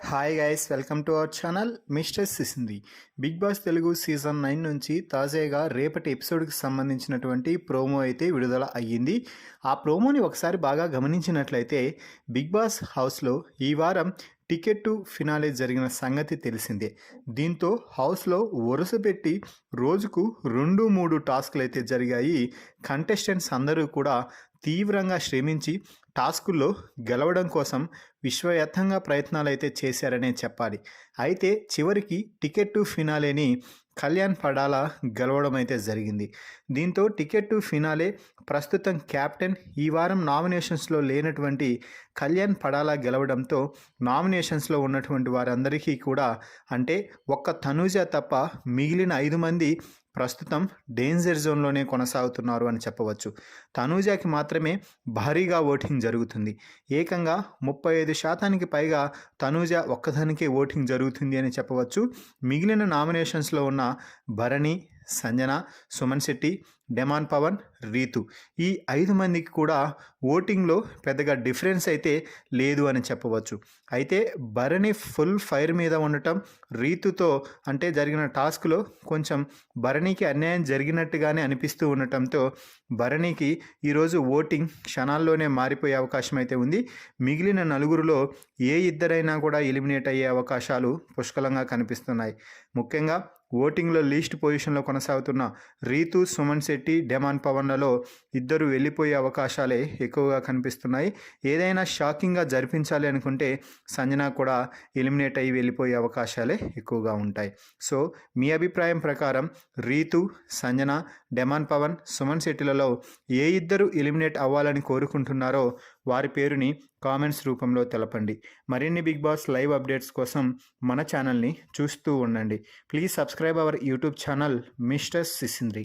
Hi guys, welcome to our channel mister సిసింది. Bigg Boss Telugu season 9 నుంచి తాజాగా రేపటి ఎపిసోడ్కి సంబంధించినటువంటి ప్రోమో అయితే విడుదల అయ్యింది. ఆ ప్రోమోని ఒకసారి బాగా గమనించినట్లయితే బిగ్ బాస్ హౌస్లో ఈ వారం టికెట్ టు ఫినాలే జరిగిన సంగతి తెలిసిందే. దీంతో హౌస్లో వరుస పెట్టి రోజుకు 2-3 టాస్క్లు అయితే జరిగాయి. కంటెస్టెంట్స్ అందరూ కూడా తీవ్రంగా శ్రమించి టాస్కుల్లో గెలవడం కోసం విశ్వవ్యాప్తంగా ప్రయత్నాలు అయితే చేశారనే చెప్పాలి. అయితే చివరికి టికెట్ టు ఫినాలేని కళ్యాణ్ పడాలా గెలవడం అయితే జరిగింది. దీంతో టికెట్ టు ఫినాలే ప్రస్తుతం కెప్టెన్ ఈ వారం నామినేషన్స్లో లేనటువంటి కళ్యాణ్ పడాలా గెలవడంతో నామినేషన్స్లో ఉన్నటువంటి వారందరికీ కూడా, అంటే ఒక్క తనూజ తప్ప మిగిలిన 5 మంది ప్రస్తుతం డేంజర్ జోన్లోనే కొనసాగుతున్నారు అని చెప్పవచ్చు. తనూజాకి మాత్రమే భారీగా ఓటింగ్ జరుగుతుంది. ఏకంగా 35% పైగా తనూజ ఒక్కదానికే ఓటింగ్ జరుగుతుంది అని చెప్పవచ్చు. మిగిలిన నామినేషన్స్లో ఉన్న భరణి, సంజన, సుమన్ శెట్టి, డెమాన్ పవన్, రీతు ఈ 5 మందికి కూడా ఓటింగ్లో పెద్దగా డిఫరెన్స్ అయితే లేదు అని చెప్పవచ్చు. అయితే భరణి ఫుల్ ఫైర్ మీద ఉండటం, రీతుతో అంటే జరిగిన టాస్క్లో కొంచెం భరణికి అన్యాయం జరిగినట్టుగానే అనిపిస్తూ ఉండటంతో భరణికి ఈరోజు ఓటింగ్ క్షణాల్లోనే మారిపోయే అవకాశం అయితే ఉంది. మిగిలిన నలుగురిలో ఏ ఇద్దరైనా కూడా ఎలిమినేట్ అయ్యే అవకాశాలు పుష్కలంగా కనిపిస్తున్నాయి. ముఖ్యంగా ఓటింగ్లో లీస్ట్ పొజిషన్లో కొనసాగుతున్న రీతు, సుమన్ శెట్టి, డెమాన్ పవన్లలో ఇద్దరు వెళ్ళిపోయే అవకాశాలే ఎక్కువగా కనిపిస్తున్నాయి. ఏదైనా షాకింగ్గా జరిపించాలి అనుకుంటే సంజన కూడా ఎలిమినేట్ అయ్యి వెళ్ళిపోయే అవకాశాలే ఎక్కువగా ఉంటాయి. సో మీ అభిప్రాయం ప్రకారం రీతు, సంజన, డెమాన్ పవన్, సుమన్ శెట్టిలలో ఏ ఇద్దరు ఎలిమినేట్ అవ్వాలని కోరుకుంటున్నారో వారి పేరుని కామెంట్స్ రూపంలో తెలపండి. మరిన్ని బిగ్ బాస్ లైవ్ అప్డేట్స్ కోసం మన ఛానల్ని చూస్తూ ఉండండి. Please subscribe our YouTube channel mister సిసింద్రి.